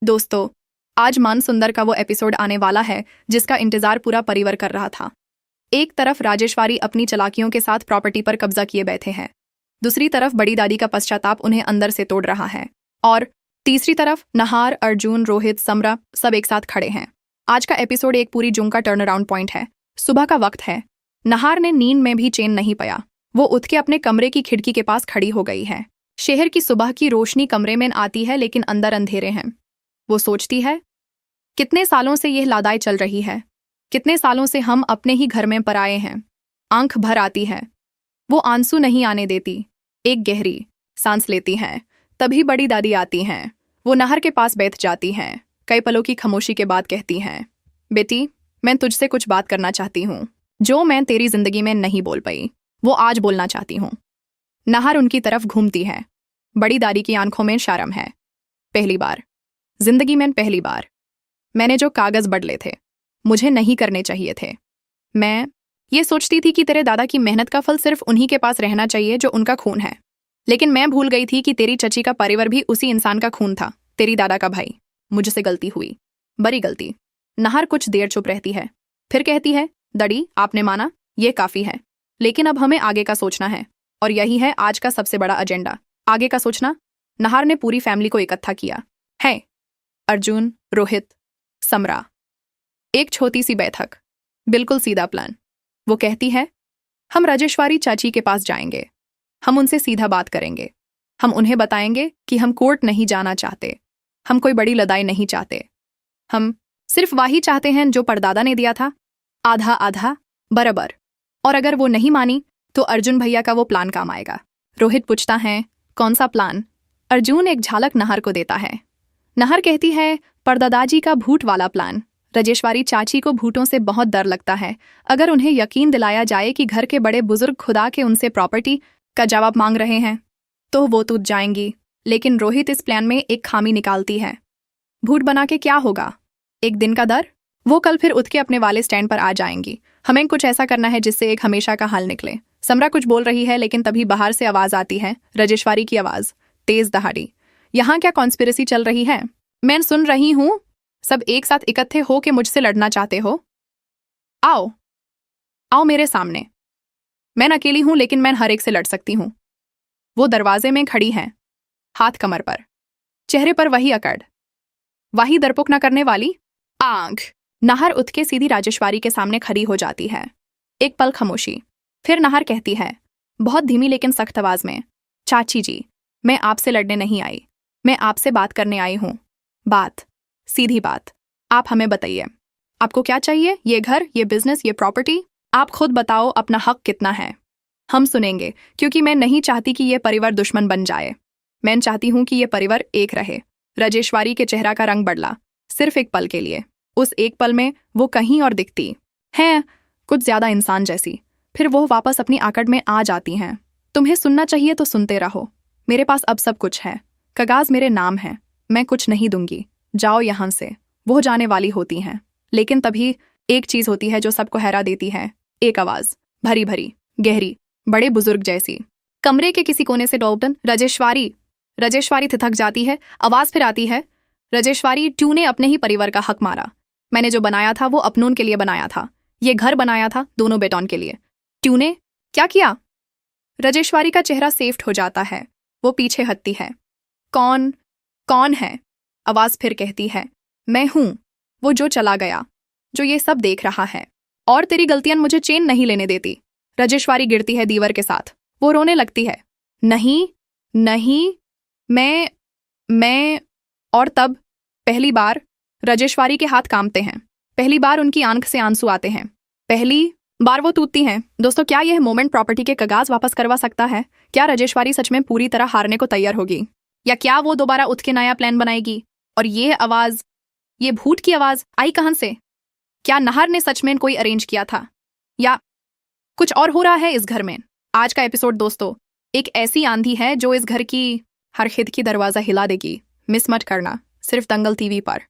दोस्तों, आज मान सुंदर का वो एपिसोड आने वाला है जिसका इंतजार पूरा परिवार कर रहा था। एक तरफ राजेश्वरी अपनी चालाकियों के साथ प्रॉपर्टी पर कब्जा किए बैठे हैं, दूसरी तरफ बड़ी दादी का पश्चाताप उन्हें अंदर से तोड़ रहा है, और तीसरी तरफ नहार, अर्जुन, रोहित, समरा सब एक साथ खड़े हैं। आज का एपिसोड एक पूरी जुंग का टर्न अराउंड पॉइंट है। सुबह का वक्त है। नहार ने नींद में भी चैन नहीं पाया। वो उठ के अपने कमरे की खिड़की के पास खड़ी हो गई है। शहर की सुबह की रोशनी कमरे में आती है, लेकिन अंदर अंधेरे हैं। वो सोचती है, कितने सालों से यह लादाई चल रही है, कितने सालों से हम अपने ही घर में पराए हैं। आंख भर आती है, वो आंसू नहीं आने देती। एक गहरी सांस लेती है। तभी बड़ी दादी आती हैं। वो नहर के पास बैठ जाती हैं। कई पलों की खामोशी के बाद कहती हैं, बेटी, मैं तुझसे कुछ बात करना चाहती हूँ, जो मैं तेरी जिंदगी में नहीं बोल पाई, वो आज बोलना चाहती हूँ। नहर उनकी तरफ घूमती है। बड़ी दादी की आंखों में शर्म है। पहली बार जिंदगी में, पहली बार मैंने जो कागज बदले थे, मुझे नहीं करने चाहिए थे। मैं ये सोचती थी कि तेरे दादा की मेहनत का फल सिर्फ उन्हीं के पास रहना चाहिए जो उनका खून है, लेकिन मैं भूल गई थी कि तेरी चची का परिवार भी उसी इंसान का खून था, तेरी दादा का भाई। मुझसे गलती हुई, बड़ी गलती। नहर कुछ देर चुप रहती है, फिर कहती है, दड़ी, आपने माना, ये काफी है, लेकिन अब हमें आगे का सोचना है, और यही है आज का सबसे बड़ा एजेंडा। आगे का सोचना। नहर ने पूरी फैमिली को इकट्ठा किया है, अर्जुन, रोहित, समरा। एक छोटी सी बैठक, बिल्कुल सीधा प्लान। वो कहती है, हम राजेश्वरी चाची के पास जाएंगे, हम उनसे सीधा बात करेंगे। हम उन्हें बताएंगे कि हम कोर्ट नहीं जाना चाहते, हम कोई बड़ी लड़ाई नहीं चाहते, हम सिर्फ वही चाहते हैं जो परदादा ने दिया था, आधा आधा बराबर। और अगर वो नहीं मानी तो अर्जुन भैया का वो प्लान काम आएगा। रोहित पूछता है, कौन सा प्लान? अर्जुन एक झलक नहर को देता है। नहर कहती है, परदादाजी का भूत वाला प्लान। राजेश्वरी चाची को भूतों से बहुत डर लगता है। अगर उन्हें यकीन दिलाया जाए कि घर के बड़े बुजुर्ग खुदा के उनसे प्रॉपर्टी का जवाब मांग रहे हैं, तो वो टूट जाएंगी। लेकिन रोहित इस प्लान में एक खामी निकालती है। भूत बना के क्या होगा? एक दिन का डर। वो कल फिर उठ के अपने वाले स्टैंड पर आ जाएंगी। हमें कुछ ऐसा करना है जिससे एक हमेशा का हल निकले। समरा कुछ बोल रही है, लेकिन तभी बाहर से आवाज आती है, राजेश्वरी की आवाज, तेज दहाड़ी। यहाँ क्या कॉन्स्पिरेसी चल रही है? मैं सुन रही हूं, सब एक साथ इकट्ठे हो के मुझसे लड़ना चाहते हो। आओ आओ मेरे सामने। मैं अकेली हूं, लेकिन मैं हर एक से लड़ सकती हूं। वो दरवाजे में खड़ी हैं, हाथ कमर पर, चेहरे पर वही अकड़, वही दरपुक न करने वाली आंख। नहर उठ के सीधी राजेश्वरी के सामने खड़ी हो जाती है। एक पल खामोशी, फिर नहर कहती है, बहुत धीमी लेकिन सख्त आवाज में, चाची जी, मैं आपसे लड़ने नहीं आई, मैं आपसे बात करने आई हूं। बात, सीधी बात। आप हमें बताइए, आपको क्या चाहिए? ये घर, ये बिजनेस, ये प्रॉपर्टी? आप खुद बताओ, अपना हक कितना है? हम सुनेंगे, क्योंकि मैं नहीं चाहती कि ये परिवार दुश्मन बन जाए। मैं चाहती हूं कि ये परिवार एक रहे। राजेश्वरी के चेहरा का रंग बदला, सिर्फ एक पल के लिए। उस एक पल में वो कहीं और दिखती हैं, कुछ ज्यादा इंसान जैसी। फिर वो वापस अपनी आकड़ में आ जाती हैं। तुम्हें सुनना चाहिए तो सुनते रहो। मेरे पास अब सब कुछ है, कागज मेरे नाम है, मैं कुछ नहीं दूंगी, जाओ यहां से। वो जाने वाली होती हैं, लेकिन तभी एक चीज होती है जो सबको हैरा देती है। एक आवाज, भरी भरी, गहरी, बड़े बुजुर्ग जैसी। कमरे के किसी कोने से डॉल्टन, राजेश्वरी। राजेश्वरी थिथक जाती है। आवाज फिर आती है, राजेश्वरी, तूने अपने ही परिवार का हक मारा। मैंने जो बनाया था वो अपनों के लिए बनाया था। ये घर बनाया था दोनों बेटों के लिए। तूने क्या किया? राजेश्वरी का चेहरा सेफ्ट हो जाता है। वो पीछे हटती है। कौन कौन है? आवाज फिर कहती है, मैं हूं, वो जो चला गया, जो ये सब देख रहा है। और तेरी गलतियां मुझे चैन नहीं लेने देती। राजेश्वरी गिरती है दीवार के साथ। वो रोने लगती है, नहीं नहीं, मैं। और तब पहली बार राजेश्वरी के हाथ कांपते हैं। पहली बार उनकी आंख से आंसू आते हैं। पहली बार वो टूटती हैं। दोस्तों, क्या यह मोमेंट प्रॉपर्टी के कागज वापस करवा सकता है? क्या राजेश्वरी सच में पूरी तरह हारने को तैयार होगी, या क्या वो दोबारा उठ के नया प्लान बनाएगी? और ये आवाज, ये भूत की आवाज आई कहां से? क्या नहर ने सच में कोई अरेंज किया था, या कुछ और हो रहा है इस घर में? आज का एपिसोड दोस्तों एक ऐसी आंधी है जो इस घर की हर खिड़की दरवाजा हिला देगी। मिस मत करना, सिर्फ दंगल टीवी पर।